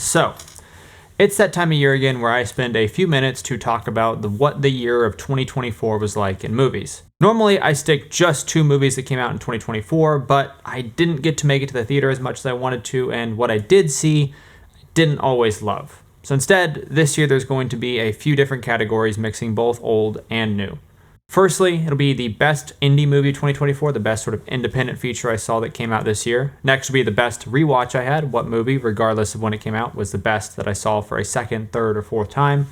So, it's that time of year again where I spend a few minutes to talk about what the year of 2024 was like in movies. Normally, I stick just to movies that came out in 2024, but I didn't get to make it to the theater as much as I wanted to, and what I did see, I didn't always love. So instead, this year there's going to be a few different categories mixing both old and new. Firstly, it'll be the best indie movie 2024, the best sort of independent feature I saw that came out this year. Next will be the best rewatch I had. What movie, regardless of when it came out, was the best that I saw for a second, third, or fourth time.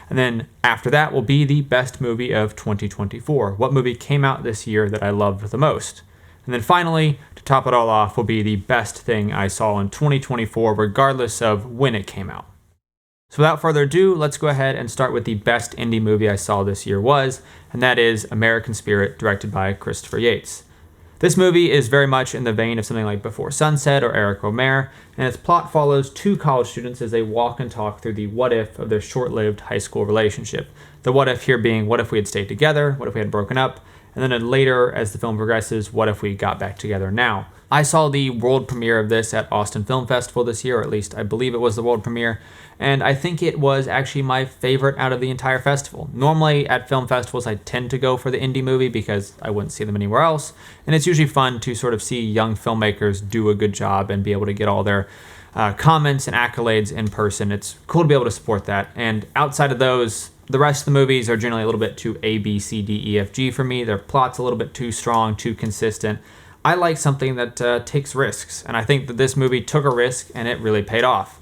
And then after that will be the best movie of 2024. What movie came out this year that I loved the most? And then finally, to top it all off, will be the best thing I saw in 2024, regardless of when it came out. So without further ado, let's go ahead and start with the best indie movie I saw this year and that is American Spirit, directed by Christopher Yates. This movie is very much in the vein of something like Before Sunset or Eric Rohmer, and its plot follows two college students as they walk and talk through the what if of their short-lived high school relationship. The what if here being, what if we had stayed together, what if we had broken up, and then later, as the film progresses, what if we got back together now. I saw the world premiere of this at Austin Film Festival this year, or at least I believe it was the world premiere, and I think it was actually my favorite out of the entire festival. Normally at film festivals I tend to go for the indie movie because I wouldn't see them anywhere else, and it's usually fun to sort of see young filmmakers do a good job and be able to get all their comments and accolades in person. It's cool to be able to support that, and outside of those, the rest of the movies are generally a little bit too A, B, C, D, E, F, G for me. Their plot's a little bit too strong, too consistent. I like something that takes risks, and I think that this movie took a risk and it really paid off.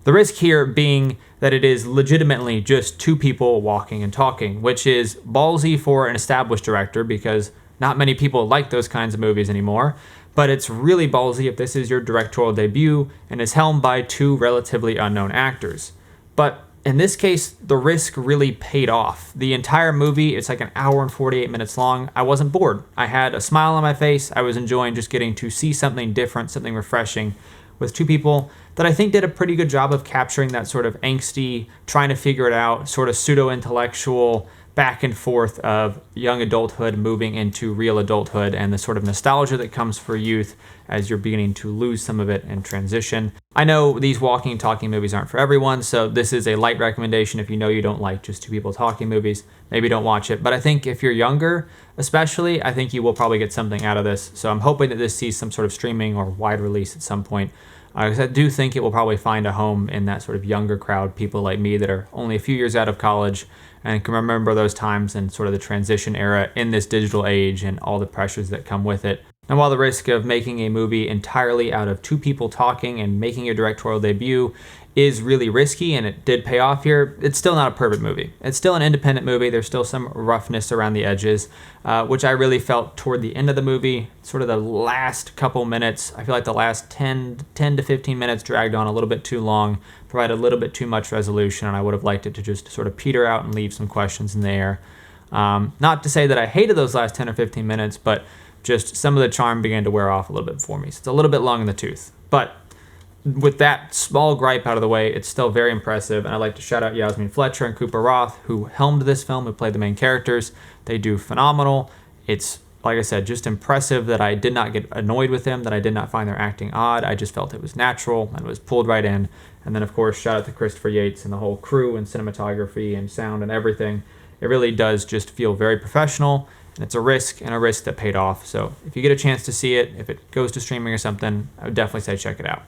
The risk here being that it is legitimately just two people walking and talking, which is ballsy for an established director because not many people like those kinds of movies anymore, but it's really ballsy if this is your directorial debut and is helmed by two relatively unknown actors. But in this case, the risk really paid off. The entire movie, it's like an hour and 48 minutes long. I wasn't bored. I had a smile on my face. I was enjoying just getting to see something different, something refreshing with two people that I think did a pretty good job of capturing that sort of angsty, trying to figure it out, sort of pseudo-intellectual back and forth of young adulthood moving into real adulthood and the sort of nostalgia that comes for youth as you're beginning to lose some of it and transition. I know these walking and talking movies aren't for everyone, so this is a light recommendation. If you know you don't like just two people talking movies, maybe don't watch it. But I think if you're younger, especially, I think you will probably get something out of this. So I'm hoping that this sees some sort of streaming or wide release at some point. Because I do think it will probably find a home in that sort of younger crowd, people like me that are only a few years out of college and can remember those times and sort of the transition era in this digital age and all the pressures that come with it. And while the risk of making a movie entirely out of two people talking and making a directorial debut is really risky, and it did pay off here, it's still not a perfect movie. It's still an independent movie. There's still some roughness around the edges, which I really felt toward the end of the movie, sort of the last couple minutes. I feel like the last 10 to 15 minutes dragged on a little bit too long, provided a little bit too much resolution, and I would have liked it to just sort of peter out and leave some questions in the air. Not to say that I hated those last 10 or 15 minutes, but just some of the charm began to wear off a little bit for me. So it's a little bit long in the tooth. But with that small gripe out of the way, it's still very impressive, and I'd like to shout out Yasmin Fletcher and Cooper Roth, who helmed this film, who played the main characters. They do phenomenal. It's, like I said, just impressive that I did not get annoyed with them, that I did not find their acting odd. I just felt it was natural and was pulled right in. And then, of course, shout out to Christopher Yates and the whole crew and cinematography and sound and everything. It really does just feel very professional, and it's a risk that paid off. So if you get a chance to see it, if it goes to streaming or something, I would definitely say check it out.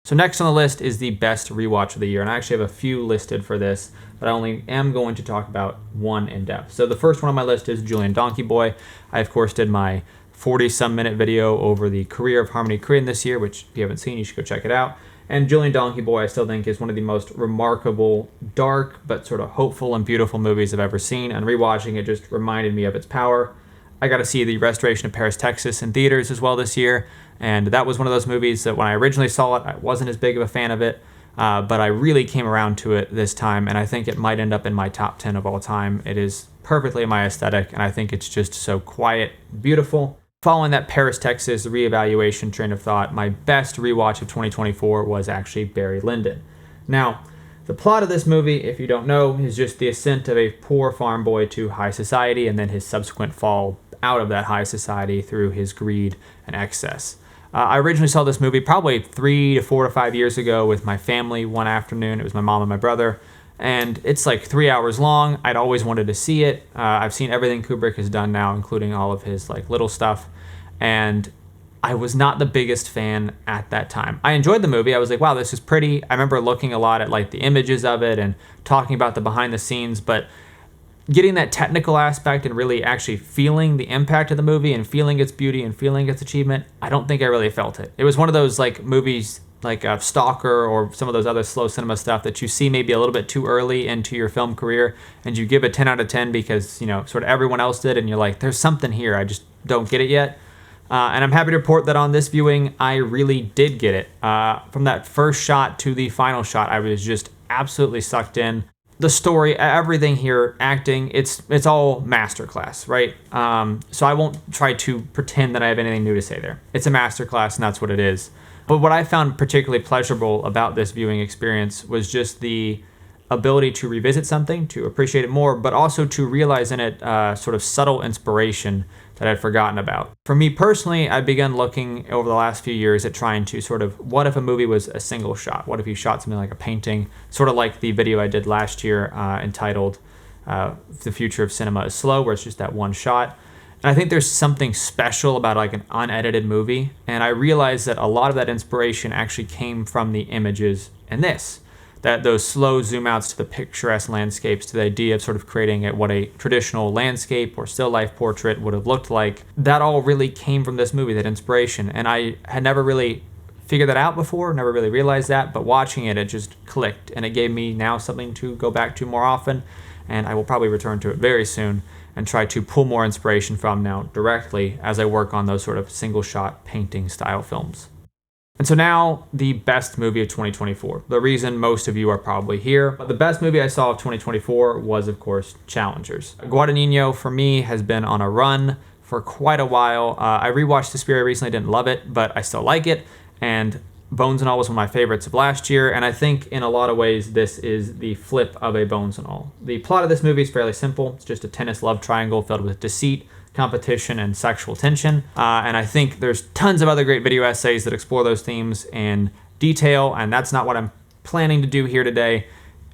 So next on the list is the best rewatch of the year, and I actually have a few listed for this, but I only am going to talk about one in depth. So the first one on my list is Julien Donkey Boy. I, of course, did my 40-some minute video over the career of Harmony Korine this year, which if you haven't seen, you should go check it out. And Julien Donkey Boy, I still think, is one of the most remarkable, dark, but sort of hopeful and beautiful movies I've ever seen, and rewatching it just reminded me of its power. I got to see the restoration of Paris, Texas in theaters as well this year, and that was one of those movies that when I originally saw it, I wasn't as big of a fan of it, but I really came around to it this time, and I think it might end up in my top 10 of all time. It is perfectly my aesthetic, and I think it's just so quiet, beautiful. Following that Paris, Texas reevaluation train of thought, my best rewatch of 2024 was actually Barry Lyndon. Now, the plot of this movie, if you don't know, is just the ascent of a poor farm boy to high society and then his subsequent fall out of that high society through his greed and excess. I originally saw this movie probably 3 to 4 to 5 years ago with my family one afternoon. It was my mom and my brother. And it's like 3 hours long. I'd always wanted to see it. I've seen everything Kubrick has done now, including all of his like little stuff. And I was not the biggest fan at that time. I enjoyed the movie. I was like, wow, this is pretty. I remember looking a lot at like the images of it and talking about the behind the scenes, but getting that technical aspect and really actually feeling the impact of the movie and feeling its beauty and feeling its achievement, I don't think I really felt it. It was one of those like movies like Stalker or some of those other slow cinema stuff that you see maybe a little bit too early into your film career and you give a 10 out of 10 because, you know, sort of everyone else did and you're like, there's something here, I just don't get it yet. And I'm happy to report that on this viewing, I really did get it. From that first shot to the final shot, I was just absolutely sucked in. The story, everything here, acting, it's all masterclass, right? So I won't try to pretend that I have anything new to say there. It's a masterclass, and that's what it is. But what I found particularly pleasurable about this viewing experience was just the ability to revisit something, to appreciate it more, but also to realize in it sort of subtle inspiration that I'd forgotten about. For me personally, I began looking over the last few years at trying to sort of, what if a movie was a single shot? What if you shot something like a painting? Sort of like the video I did last year entitled The Future of Cinema is Slow, where it's just that one shot. And I think there's something special about like an unedited movie. And I realized that a lot of that inspiration actually came from the images in this. That those slow zoom outs to the picturesque landscapes, to the idea of sort of creating what a traditional landscape or still life portrait would have looked like, that all really came from this movie, that inspiration. And I had never really figured that out before, never really realized that, but watching it, it just clicked. And it gave me now something to go back to more often. And I will probably return to it very soon and try to pull more inspiration from now directly as I work on those sort of single shot painting style films. And so now, the best movie of 2024. The reason most of you are probably here. But the best movie I saw of 2024 was, of course, Challengers. Guadagnino, for me, has been on a run for quite a while. I rewatched Suspiria recently, didn't love it, but I still like it. And Bones and All was one of my favorites of last year. And I think, in a lot of ways, this is the flip of a Bones and All. The plot of this movie is fairly simple. It's just a tennis love triangle filled with deceit, competition, and sexual tension. And I think there's tons of other great video essays that explore those themes in detail, and that's not what I'm planning to do here today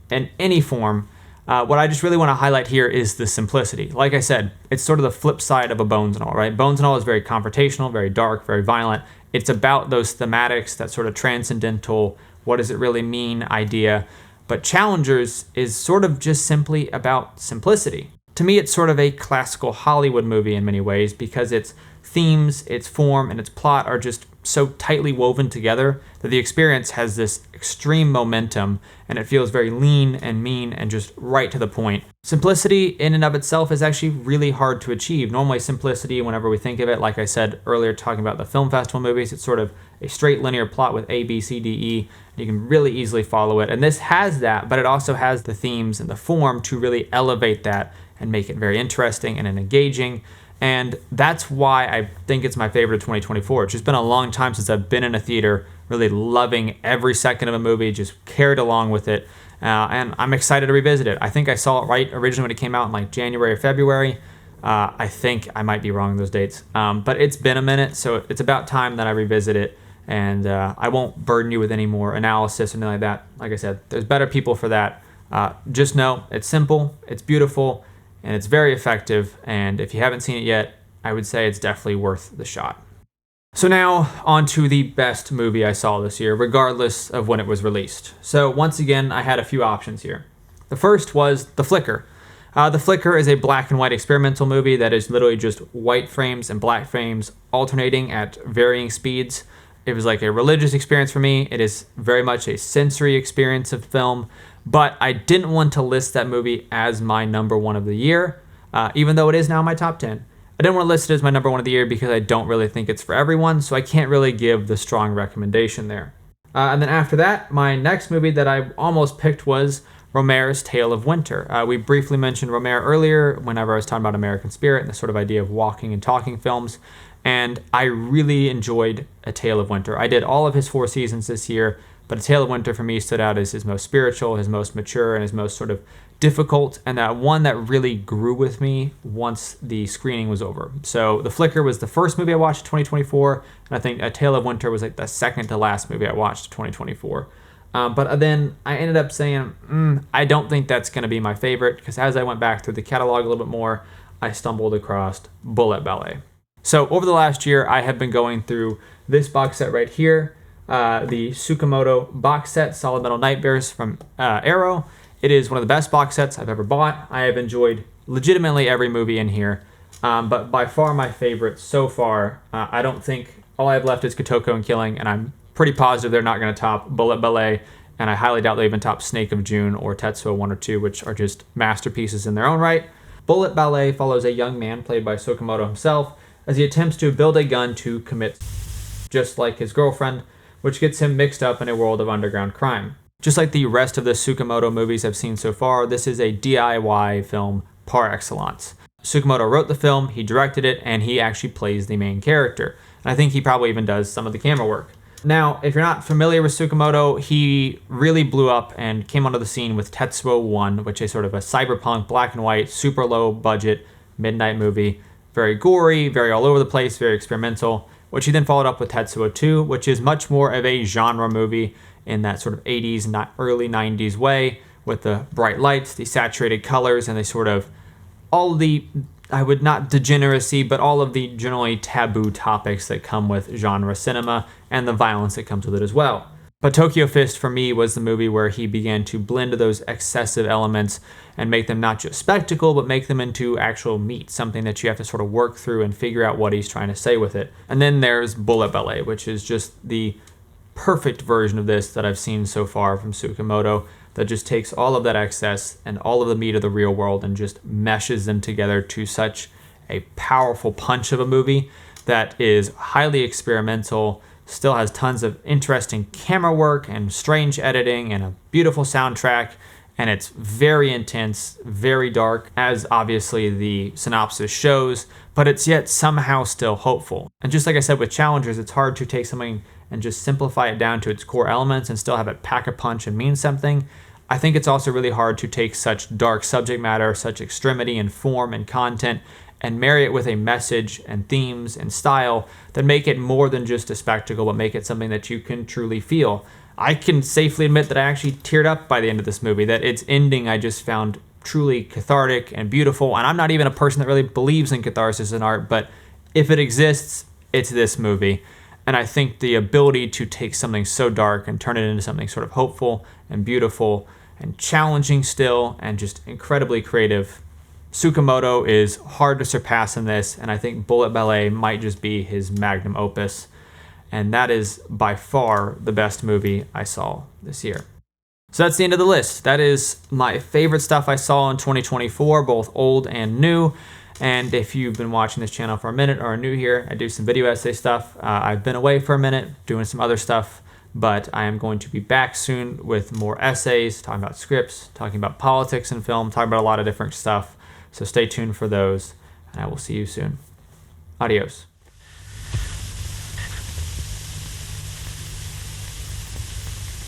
in any form. What I just really want to highlight here is the simplicity. Like I said, it's sort of the flip side of a Bones and All, right? Bones and All is very confrontational, very dark, very violent. It's about those thematics, that sort of transcendental, what does it really mean idea. But Challengers is sort of just simply about simplicity. To me, it's sort of a classical Hollywood movie in many ways because its themes, its form, and its plot are just so tightly woven together that the experience has this extreme momentum and it feels very lean and mean and just right to the point. Simplicity in and of itself is actually really hard to achieve. Normally simplicity, whenever we think of it, like I said earlier talking about the film festival movies, it's sort of a straight linear plot with A, B, C, D, E. You can really easily follow it. And this has that, but it also has the themes and the form to really elevate that and make it very interesting and engaging. And that's why I think it's my favorite of 2024. It's just been a long time since I've been in a theater really loving every second of a movie, just carried along with it. And I'm excited to revisit it. I think I saw it right originally when it came out in like January or February. I think I might be wrong on those dates. But it's been a minute, so it's about time that I revisit it. And I won't burden you with any more analysis or anything like that. Like I said, there's better people for that. Just know it's simple, it's beautiful, and it's very effective, and if you haven't seen it yet, I would say it's definitely worth the shot. So now, on to the best movie I saw this year, regardless of when it was released. So once again, I had a few options here. The first was The Flicker. The Flicker is a black and white experimental movie that is literally just white frames and black frames alternating at varying speeds. It was like a religious experience for me. It is very much a sensory experience of film. But I didn't want to list that movie as my number one of the year, even though it is now my top 10. I didn't want to list it as my number one of the year because I don't really think it's for everyone, so I can't really give the strong recommendation there. And then after that, my next movie that I almost picked was Romero's Tale of Winter. We briefly mentioned Romero earlier whenever I was talking about American Spirit and the sort of idea of walking and talking films, and I really enjoyed A Tale of Winter. I did all of his 4 seasons this year, but A Tale of Winter for me stood out as his most spiritual, his most mature, and his most sort of difficult, and that one that really grew with me once the screening was over. So The Flicker was the first movie I watched in 2024, and I think A Tale of Winter was like the second to last movie I watched in 2024. But then I ended up saying, I don't think that's going to be my favorite, because as I went back through the catalog a little bit more, I stumbled across Bullet Ballet. So over the last year, I have been going through this box set right here, the Tsukamoto box set, Solid Metal Nightmares from Arrow. It is one of the best box sets I've ever bought. I have enjoyed legitimately every movie in here, but by far my favorite so far. I don't think all I have left is Kotoko and Killing, and I'm pretty positive they're not going to top Bullet Ballet, and I highly doubt they even top Snake of June or Tetsuo 1 or 2, which are just masterpieces in their own right. Bullet Ballet follows a young man played by Tsukamoto himself as he attempts to build a gun to commit, just like his girlfriend, which gets him mixed up in a world of underground crime. Just like the rest of the Tsukamoto movies I've seen so far, this is a DIY film par excellence. Tsukamoto wrote the film, he directed it, and he actually plays the main character. And I think he probably even does some of the camera work. Now, if you're not familiar with Tsukamoto, he really blew up and came onto the scene with Tetsuo 1, which is sort of a cyberpunk, black and white, super low budget, midnight movie. Very gory, very all over the place, very experimental, which he then followed up with Tetsuo 2, which is much more of a genre movie in that sort of 80s, early 90s way, with the bright lights, the saturated colors, and the sort of all the, I would not degeneracy, but all of the generally taboo topics that come with genre cinema and the violence that comes with it as well. But Tokyo Fist for me was the movie where he began to blend those excessive elements and make them not just spectacle, but make them into actual meat, something that you have to sort of work through and figure out what he's trying to say with it. And then there's Bullet Ballet, which is just the perfect version of this that I've seen so far from Tsukamoto, that just takes all of that excess and all of the meat of the real world and just meshes them together to such a powerful punch of a movie that is highly experimental, still has tons of interesting camera work and strange editing and a beautiful soundtrack, and it's very intense, very dark, as obviously the synopsis shows, but it's yet somehow still hopeful. And just like I said with Challengers, it's hard to take something and just simplify it down to its core elements and still have it pack a punch and mean something. I think it's also really hard to take such dark subject matter, such extremity and form and content, and marry it with a message and themes and style that make it more than just a spectacle, but make it something that you can truly feel. I can safely admit that I actually teared up by the end of this movie, that its ending I just found truly cathartic and beautiful, and I'm not even a person that really believes in catharsis in art, but if it exists, it's this movie. And I think the ability to take something so dark and turn it into something sort of hopeful and beautiful and challenging still and just incredibly creative. Tsukamoto is hard to surpass in this, and I think Bullet Ballet might just be his magnum opus. And that is by far the best movie I saw this year. So that's the end of the list. That is my favorite stuff I saw in 2024, both old and new. And if you've been watching this channel for a minute or are new here, I do some video essay stuff. I've been away for a minute doing some other stuff, but I am going to be back soon with more essays, talking about scripts, talking about politics in film, talking about a lot of different stuff. So stay tuned for those, and I will see you soon. Adios.